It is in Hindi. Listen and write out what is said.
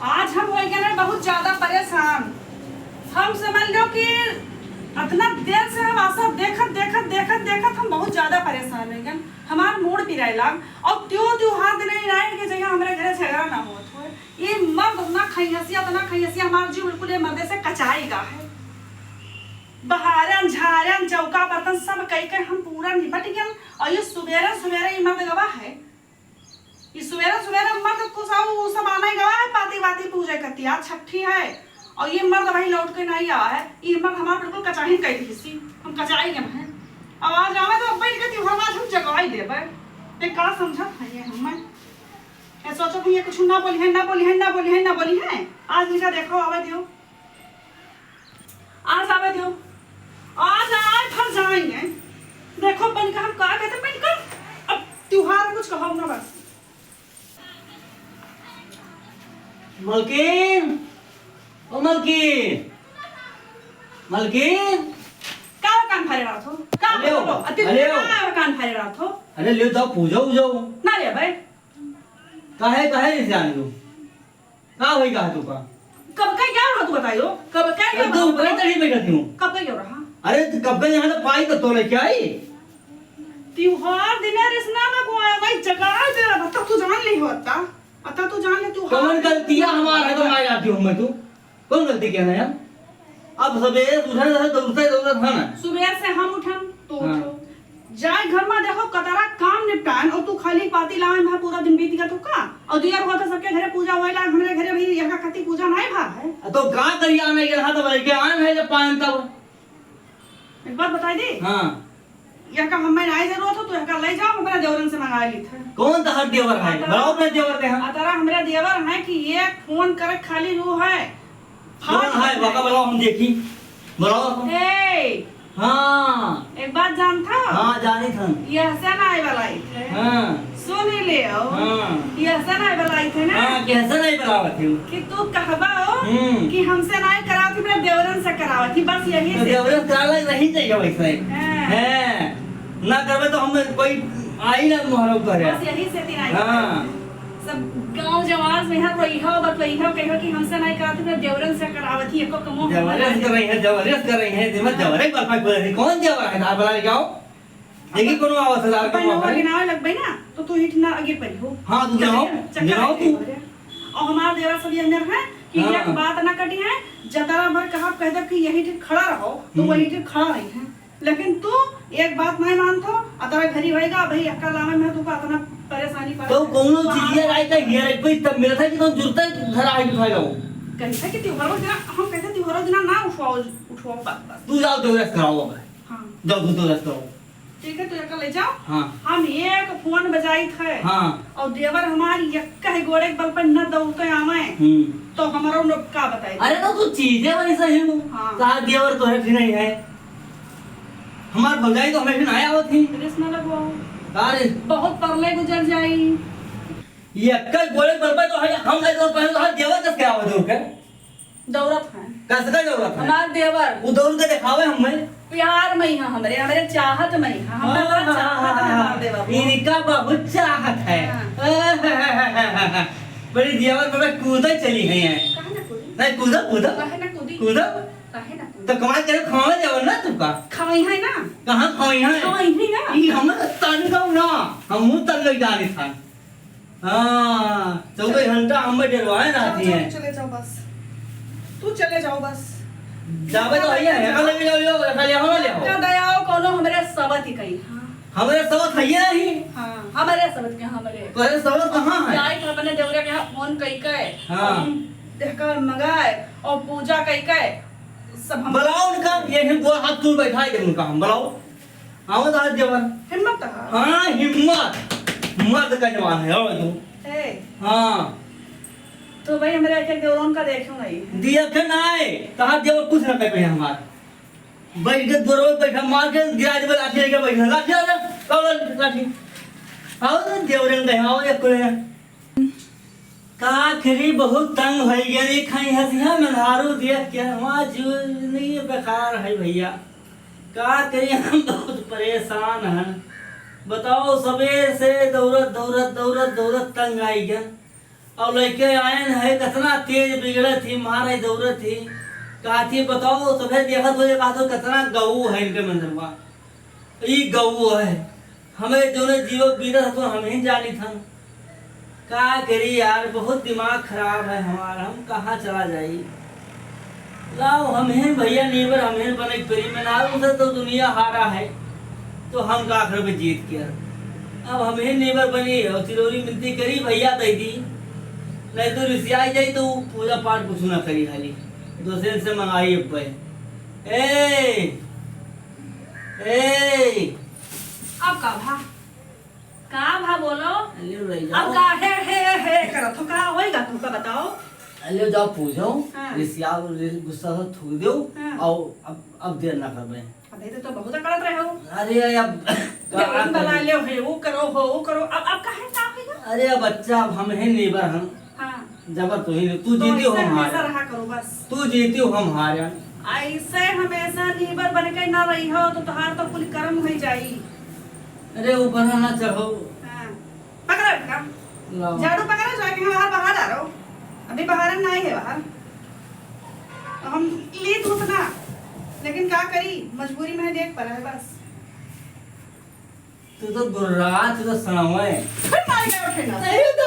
आज हम हो गए ना बहुत ज्यादा परेशान। हम समझ लो कि इतना देर से हम आशा देखत देखत देखत देखत हम बहुत ज्यादा परेशान हो गए। हमार मूड पिराए लाग और त्योहार दिन नहीं आए कि जगह हमारे घर झगड़ा ना होत हो। ये मर्द ना खैसिया हमार जीव बिल्कुल ये मर्दे से कचाएगा है। बहारन झारन चौका बर्तन सब कई के हम पूरा निपट गए। और ये सुबेरा सुबेरा ये मर्द गवा है। ये सुबेरा सुबेरा मर्द को सब आना ही गवा है। पाती वाती पूजा करती है, छठी है और ये मर्द वही लौट के नहीं आया है। ये मर्द हमारा बिल्कुल कचाही कही थी, हम कचाई गए हैं। आवाज आवे तो बैठ के त्योहार आज हम जगवाई देबे। ते का समझत है ये हमें? ए सोचो कि ये कुछ ना बोली है, ना बोली है, ना बोली है, ना बोली है। आज निका देखो आवे दियो, आज आवे दियो, आज आज फर जाएंगे। देखो बन का हम का कहते बैठ कर अब त्योहार कुछ कहो ना बस। मलकिन, ओ मलकिन, मलकिन, का कान फाड़े रहा थो? का हेलो, बोलो? हेलो। का कान फाड़े रहा थो? अरे ले जाओ पूजा उजाओ। ना रे भाई। काहे नहीं जाने दो। का होई का तू का? कब का क्या रहा तू बताइयो? कब क्या क्या तू ऊपर तड़ी बैठी हूं। कब का क्या रहा? अरे तू कब का यहां तो पाई तो तोले क्या आई? त्योहार दिने रिसना लगवाया भाई जगह दे रहा तब तू जान ली होता। अता तू जान ले तू कौन गलतियां हमारा है तो मैं जाती हूं मैं तू। कौन गलती क्या है यार? अब सवेरे उठने से दौड़ते दौड़त है ना। सुबह से हम उठन तो हाँ। उठो। जाए घर में देखो कतरा काम निपटान और तू खाली पाती लावे में पूरा दिन बीत गया तो का? और दिया हुआ तो सबके घरे पूजा होइला, हमरे घरे भी यहां खाती पूजा नहीं भा है। तो का करिया नहीं के हाथ वाले के आन है जब पान तब। एक बात बता दे। हां। यह का हमें नहीं जरूरत हो तो यह का ले जाओ हमारा देवरन से मंगा ली था। कौन तहर देवर है? बताओ अपने देवर के हां। अतरा हमारा देवर है कि ये फोन करे खाली रू है। कौन है? बका बताओ हम देखी। बताओ। ए हां। एक बात जानता हो? हां जानी था। यह से नहीं बलाई थे। हां। सुन ही ले आओ। हां। यह से नहीं बलाई थे ना? हां कैसे नहीं बराबर थी? कि तू कहबा हो कि हमसे नहीं करावती मेरे देवरन से करावती बस यही से। देवर कराला नहीं चाहिए वैसे। हाँ। हैं। ना करबे तो हम कोई आई ना मोहरब करे। बस यही से तीन आई। हां। सब गांव जवान में है कोई हो बतई हो कहो कि हमसे नहीं करावती मेरे देवरन से करावती एको कमो। जबरदस्त कर रही है, जबरदस्त कर रही है। दिमाग जबरदस्त बात पर बोल रही। कौन देवर है? दाल बना ले जाओ। देखी कोनो आवाज दाल का अपन लोग मौका है। गिनावे लगबे ना तो तू हिट ना आगे पड़ी हो। हां तू जाओ। जाओ तू। और हमारा देवर सब ये अंदर है कि हाँ। एक बात ना कटी है जतरा भर कहा कह दे कि यही ठीक खड़ा रहो तो वही ठीक खड़ा नहीं है। लेकिन तू एक बात नहीं मानतो अतरा घरी होएगा भाई अक्का लावे में तू का इतना परेशानी पड़। तो कोनो चीज आई त हियर कोई तब मेरा था कि तो जुरता घर आई उठाई लो। कहता कि त्योहारों दिन हम कहते त्योहारों दिन ना उठवाओ बात। तू जाओ तो रेस्ट कराओ अब। हां जाओ तू तो रेस्ट करो। ठीक है तो एक ले जाओ। हां। हम एक फोन बजाई थे। हां। और देवर हमारी यक्का है गोड़े के बल पर न दौड़ते आवे तो हमारा लोग का बताई। अरे तो तू चीजें वही सही हूं। हाँ। कहा देवर तो है कि नहीं है? हमार भौजाई तो हमें भी आया हो थी। रेस ना लगवाओ। अरे बहुत परले गुजर जाई। ये कल गोले बरबर तो है हम गए तो पहले तो हर देवर कस क्या हो के दौड़त है कस का जरूरत है हमार देवर वो दौड़ के दिखावे हमें प्यार में ही है हमरे चाहत में ही है हमरा चाहत है हमार देवर। इनका बहुत चाहत है। बड़ी देवर पर कूदा चली गई है। काहे ना कूदी? नहीं कूदा कूदा काहे ना कूदी? कूदा काहे ना कूदी? तो कमाल करे खावे देवर ना तुका खवाई है ना? कहां खाई है खवाई है ना? ई हम तन गाँव ना हम तन गई जानी था। हां 24 घंटा हमें डरवाए रहती है। चले जाओ बस तू चले जाओ बस। जावे तो आइए है कल ले लो कल यहाँ ले का आओ। दयाओ कोनो हमरे सबत ही कही। हां हमारे सब खाइए नहीं। हां हमारे सबत के हमरे तो अरे सब कहां है? जाई तो अपने देवरे के फोन कई के हाँ। देखकर मंगाए और पूजा कई के सब हम बुलाओ उनका ये हम गोल हाथ तू बैठाई दे उनका हम बुलाओ। आओ तो आज जवान। हिम्मत है। हाँ हिम्मत मर्द का जवान है और तू। ए हाँ तो भाई हमारे एक देवरों का देखो नहीं दिया के ना आए कहा देवर कुछ ना कर पे हमार बैठ के दोरो बैठा मार के गिरा दे लाठी लेके बैठा लाठी आ कौन लाठी आओ तो देवरन दे आओ एक कोले का खरी बहुत तंग हो गया रे खाई हसिया में हारू देख के वहां जो नहीं बेकार है भैया का करें हम बहुत परेशान हैं। बताओ सवेर से दौड़त दौड़त दौड़त दौड़त तंग आई गया और लड़के आए है कितना तेज बिगड़े थी मारे दौड़े थी कहा थी बताओ सभे देखत हो कहा तो कितना गऊ है इनके मंदिरवा ई गऊ है हमें दोनों जीवो बीरत तो हम ही जानी था का करी यार बहुत दिमाग खराब है हमारा हम कहाँ चला जाई लाओ हम हैं भैया नेबर हम हैं बने पेरी में ना उसे तो दुनिया हारा है तो हम का आखिर में जीत के अब हम हैं नेबर बनी और तिरोरी मिलती करी भैया दे दी नहीं तो रिसियाई जाई तो पूजा पाठ कुछ ना करी खाली दूसरे से मंगाई अब पे ए अब का भा बोलो अल्ले रह अब जाओ का हे करत हो का होएगा तुमका बताओ अल्ले जाओ पूछो हाँ। रिसिया गुस्सा से थूक दो हाँ। और अब देर ना करबे अबे तो बहुत करत रहे हो अरे अब जब बना ले हे वो करो अब काहे का होएगा अरे बच्चा अब हम हैं नेबर हम हां जबर तू ही तू जीती हो हम हमेशा हारे रहा करो बस तू जीती हो हम हारे ऐसे हमेशा नीबर बन के ना रही हो तो तुहार तो कुल कर्म हो जाई अरे वो बना ना चढ़ो हां पकड़ लाओ झाड़ू पकड़ो जाके बाहर आ रहो अभी बाहर नहीं है बाहर तो हम ली धूप ना लेकिन क्या करी मजबूरी में देख पड़ा है बस तू तो गुर्रा तू तो सनावे फिर मार गए उठे ना नहीं तो